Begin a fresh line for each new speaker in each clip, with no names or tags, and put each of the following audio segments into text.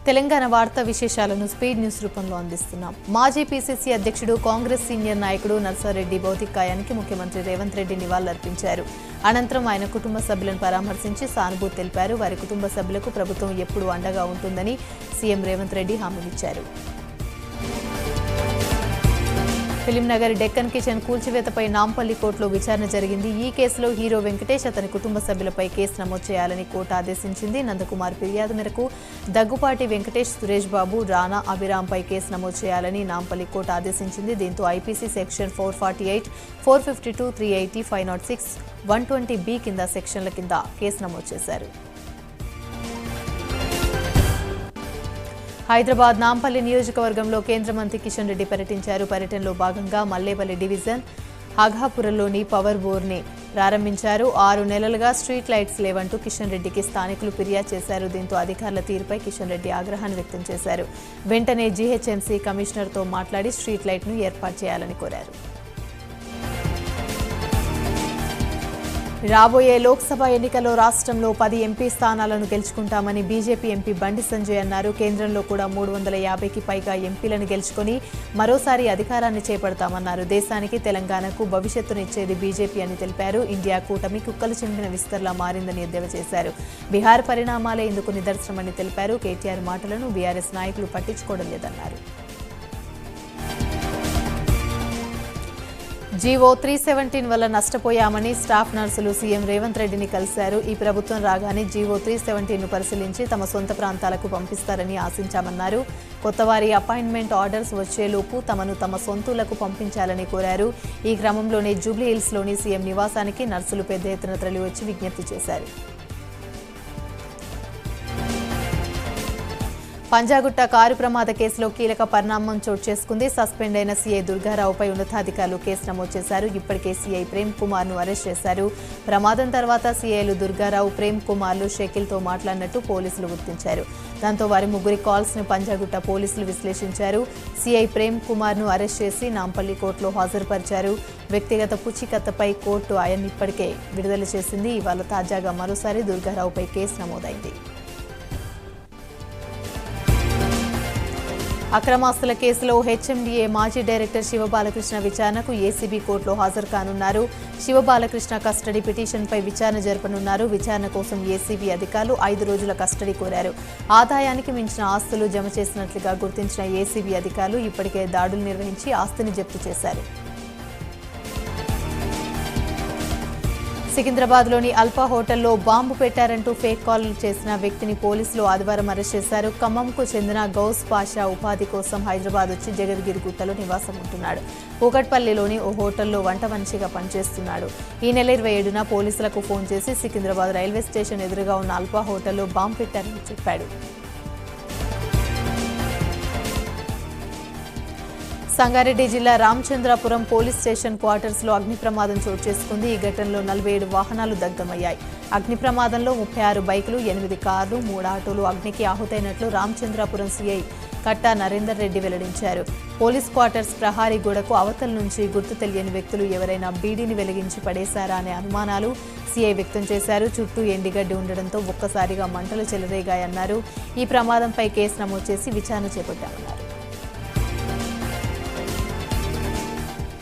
తెలంగాణ వార్తా విశేషాలను speed news రూపంలో అందిస్తున్నాం. మాజీ పీసీసీ అధ్యక్షుడు కాంగ్రెస్ సీనియర్ నాయకుడు నర్సారెడ్డి భౌతికాయానికి ముఖ్యమంత్రి రేవంత్ రెడ్డి నివాళులర్పించారు. అనంతరం ఆయన కుటుంబ సభ్యులను పరామర్శించి సానుభూతి తెలిపారు. వారి కుటుంబ సభ్యులకు ప్రభుత్వం ఎప్పుడూ అండగా ఉంటుందని సీఎం రేవంత్ రెడ్డి హామీనిచ్చారు. ఫిలింనగర్ డెక్కన్ కిచెన్ కూల్చివేతపై నాంపల్లి కోర్టులో విచారణ జరిగింది. ఈ కేసులో హీరో వెంకటేష్ అతని కుటుంబ సభ్యులపై కేసు నమోదు చేయాలని కోర్టు ఆదేశించింది. నందకుమార్ ఫిర్యాదు మేరకు దగ్గుపాటి వెంకటేష్, సురేష్ బాబు, రాణా అభిరాంపై కేసు నమోదు చేయాలని నాంపల్లి కోర్టు ఆదేశించింది. దీంతో ఐపీసీ సెక్షన్ 448, 452, 380, 506, 120B కింద సెక్షన్ల కింద కేసు నమోదు చేశారు. హైదరాబాద్ నాంపల్లి నియోజకవర్గంలో కేంద్ర మంత్రి కిషన్ రెడ్డి పర్యటించారు. పర్యటనలో భాగంగా మల్లేపల్లి డివిజన్ అఘాపురంలోని పవర్ బోర్ని ప్రారంభించారు. 6 నెలలుగా స్ట్రీట్ లైట్స్ లేవంటూ కిషన్ రెడ్డికి స్థానికులు ఫిర్యాదు చేశారు. దీంతో అధికారుల తీరుపై కిషన్ రెడ్డి ఆగ్రహాన్ని వ్యక్తం చేశారు. వెంటనే జీహెచ్ఎంసీ కమిషనర్తో మాట్లాడి స్ట్రీట్ లైట్ను ఏర్పాటు చేయాలని కోరారు. రాబోయే లోక్సభ ఎన్నికల్లో రాష్ట్రంలో 10 ఎంపీ స్థానాలను గెలుచుకుంటామని బీజేపీ ఎంపీ బండి సంజయ్ అన్నారు. కేంద్రంలో కూడా 350కి పైగా ఎంపీలను గెలుచుకుని మరోసారి అధికారాన్ని చేపడతామన్నారు. దేశానికి, తెలంగాణకు భవిష్యత్తునిచ్చేది బీజేపీ అని తెలిపారు. ఇండియా కూటమి కుక్కలు చింపిన విస్తర్లా మారిందని ఎద్దేవా చేశారు. బీహార్ పరిణామాలే ఇందుకు నిదర్శనమని తెలిపారు. కేటీఆర్ మాటలను బీఆర్ఎస్ నాయకులు పట్టించుకోవడం లేదన్నారు. జీవో 317 వల్ల నష్టపోయామని స్టాఫ్ నర్సులు సీఎం రేవంత్ రెడ్డిని కలిశారు. ఈ ప్రభుత్వం రాగానే జీవో 317ను పరిశీలించి తమ సొంత ప్రాంతాలకు పంపిస్తారని ఆశించామన్నారు. కొత్తవారి అపాయింట్మెంట్ ఆర్డర్స్ వచ్చేలోపు తమను తమ సొంతూలకు పంపించాలని కోరారు. ఈ క్రమంలోనే జూబ్లీహిల్స్లోని సీఎం నివాసానికి నర్సులు పెద్ద ఎత్తున తరలివచ్చి విజ్ఞప్తి చేశారు. పంజాగుట్ట కారు ప్రమాద కేసులో కీలక పరిణామం చోటు చేసుకుంది. సస్పెండ్ అయిన సీఐ దుర్గారావుపై ఉన్నతాధికారులు కేసు నమోదు చేశారు. ఇప్పటికే సీఐ ప్రేమ్ కుమార్ను అరెస్ట్ చేశారు. ప్రమాదం తర్వాత సీఐలు దుర్గారావు, ప్రేమ్ కుమార్లు షకీల్తో మాట్లాడినట్టు పోలీసులు గుర్తించారు. దాంతో వారి ముగ్గురి కాల్స్ను పంజాగుట్ట పోలీసులు విశ్లేషించారు. సీఐ ప్రేమ్ కుమార్ను అరెస్ట్ చేసి నాంపల్లి కోర్టులో హాజరుపరిచారు. వ్యక్తిగత పూచీకత్తుపై కోర్టు ఆయన్ని ఇప్పటికే విడుదల చేసింది. ఇవాళ తాజాగా మరోసారి దుర్గారావుపై కేసు నమోదైంది. అక్రమాస్తుల కేసులో హెచ్ఎండీఏ మాజీ డైరెక్టర్ శివబాలకృష్ణ విచారణకు ఏసీబీ కోర్టులో హాజరు కానున్నారు. శివబాలకృష్ణ కస్టడీ పిటిషన్పై విచారణ జరపనున్నారు. విచారణ కోసం ఏసీబీ అధికారులు 5 రోజుల కస్టడీ కోరారు. ఆదాయానికి మించిన ఆస్తులు జమ చేసినట్లుగా గుర్తించిన ఏసీబీ అధికారులు ఇప్పటికే దాడులు నిర్వహించి ఆస్తిని జప్తు చేశారు. సికింద్రాబాద్లోని అల్పా హోటల్లో బాంబు పెట్టారంటూ ఫేక్ కాల్ చేసిన వ్యక్తిని పోలీసులు ఆదివారం అరెస్ట్ చేశారు. ఖమ్మంకు చెందిన గౌస్ పాషా ఉపాధి కోసం హైదరాబాద్ వచ్చి జగద్గిరిగుట్టలో నివాసం ఉంటున్నాడు. కూకట్పల్లిలోని ఓ హోటల్లో వంట మనిషిగా పనిచేస్తున్నాడు. ఈ నెల 27న పోలీసులకు ఫోన్ చేసి సికింద్రాబాద్ రైల్వే స్టేషన్ ఎదురుగా ఉన్న అల్పా హోటల్లో బాంబు పెట్టారని చెప్పాడు. సంగారెడ్డి జిల్లా రామచంద్రాపురం పోలీస్ స్టేషన్ క్వార్టర్స్లో అగ్ని ప్రమాదం చోటు చేసుకుంది. ఈ ఘటనలో 47 వాహనాలు దగ్ధమయ్యాయి. అగ్ని ప్రమాదంలో 36 బైకులు, 8 కార్లు, 3 ఆటోలు అగ్నికి ఆహుతైనట్లు రామచంద్రాపురం సీఐ కట్టా నరేందర్ రెడ్డి వెల్లడించారు. పోలీస్ క్వార్టర్స్ ప్రహారీ గోడకు అవతల నుంచి గుర్తు తెలియని వ్యక్తులు ఎవరైనా బీడీని వెలిగించి పడేశారా అనే అనుమానాలు సీఐ వ్యక్తం చేశారు. చుట్టూ ఎండిగడ్డి ఉండడంతో ఒక్కసారిగా మంటలు చెలరేగాయన్నారు. ఈ ప్రమాదంపై కేసు నమోదు చేసి విచారణ చేపట్టామన్నారు.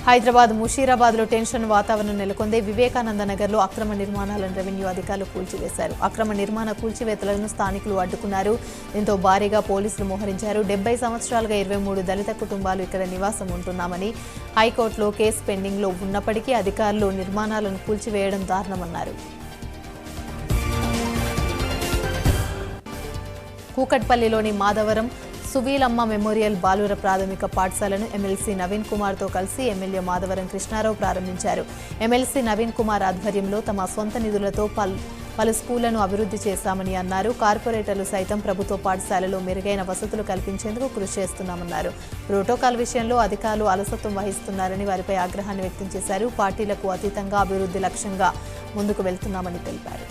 హైదరాబాద్ ముషీరాబాద్లో టెన్షన్ వాతావరణం నెలకొంది. వివేకానంద నగర్లో అక్రమ నిర్మాణాలను రెవెన్యూ అధికారులు కూల్చివేశారు. అక్రమ నిర్మాణ కూల్చివేతలను స్థానికులు అడ్డుకున్నారు. దీంతో భారీగా పోలీసులు మోహరించారు. 70 సంవత్సరాలుగా 23 దళిత కుటుంబాలు ఇక్కడ నివాసం ఉంటున్నామని హైకోర్టులో కేసు పెండింగ్లో ఉన్నప్పటికీ అధికారులు నిర్మాణాలను కూల్చివేయడం దారుణమన్నారు. కూకట్పల్లిలోని మాధవరం సువీలమ్మ మెమోరియల్ బాలుర ప్రాథమిక పాఠశాలను ఎమ్మెల్సీ నవీన్ కుమార్తో కలిసి ఎమ్మెల్యే మాధవరం కృష్ణారావు ప్రారంభించారు. ఎమ్మెల్సీ నవీన్ కుమార్ ఆధ్వర్యంలో తమ సొంత నిధులతో పలు స్కూళ్లను అభివృద్ధి చేశామని అన్నారు. కార్పొరేటర్లు సైతం ప్రభుత్వ పాఠశాలలో మెరుగైన వసతులు కల్పించేందుకు కృషి చేస్తున్నామన్నారు. ప్రోటోకాల్ విషయంలో అధికారులు అలసత్వం వహిస్తున్నారని వారిపై ఆగ్రహాన్ని వ్యక్తం చేశారు. పార్టీలకు అతీతంగా అభివృద్ధి లక్ష్యంగా ముందుకు వెళ్తున్నామని తెలిపారు.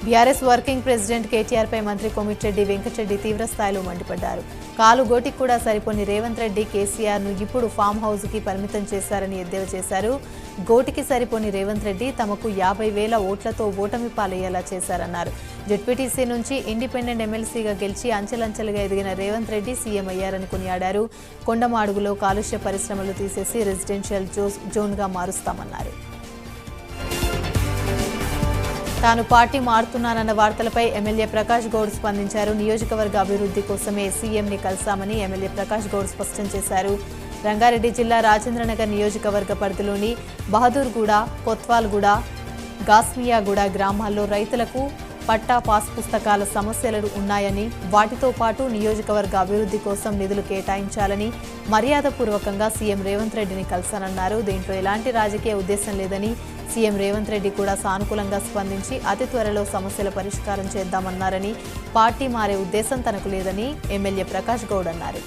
బీఆర్ఎస్ వర్కింగ్ ప్రెసిడెంట్ కేటీఆర్ పై మంత్రి కోమటిరెడ్డి వెంకటరెడ్డి తీవ్ర స్థాయిలో మండిపడ్డారు. కాలు గోటికి కూడా సరిపోని రేవంత్ రెడ్డి కేసీఆర్ ను ఇప్పుడు ఫామ్ హౌస్ కి పరిమితం చేశారని ఎద్దేవా చేశారు. గోటికి సరిపోని రేవంత్ రెడ్డి తమకు 50,000 ఓట్లతో ఓటమి పాలయ్యేలా చేశారన్నారు. జెడ్పీటీసీ నుంచి ఇండిపెండెంట్ ఎమ్మెల్సీగా గెలిచి అంచెలంచెలుగా ఎదిగిన రేవంత్ రెడ్డి సీఎం అయ్యారని కొనియాడారు. కొండమాడుగులో కాలుష్య పరిశ్రమలు తీసేసి రెసిడెన్షియల్ జోన్గా మారుస్తామన్నారు. తాను పార్టీ మారుతున్నానన్న వార్తలపై ఎమ్మెల్యే ప్రకాష్ గౌడ్ స్పందించారు. నియోజకవర్గ అభివృద్ధి కోసమే సీఎంని కలిశామని ఎమ్మెల్యే ప్రకాష్ గౌడ్ స్పష్టం చేశారు. రంగారెడ్డి జిల్లా రాజేంద్రనగర్ నియోజకవర్గ పరిధిలోని బహదూర్గూడ, కొత్వాల్గూడ, గాస్మియాగూడ గ్రామాల్లో రైతులకు పట్టా పాస్ పుస్తకాల సమస్యలు ఉన్నాయని, వాటితో పాటు నియోజకవర్గ అభివృద్ధి కోసం నిధులు కేటాయించాలని మర్యాదపూర్వకంగా సీఎం రేవంత్ రెడ్డిని కలిశానన్నారు. దీంట్లో ఎలాంటి రాజకీయ ఉద్దేశం లేదని, సీఎం రేవంత్ రెడ్డి కూడా సానుకూలంగా స్పందించి అతి త్వరలో సమస్యల పరిష్కారం చేద్దామన్నారని, పార్టీ మారే ఉద్దేశం తనకు లేదని ఎమ్మెల్యే ప్రకాష్ గౌడ్ అన్నారు.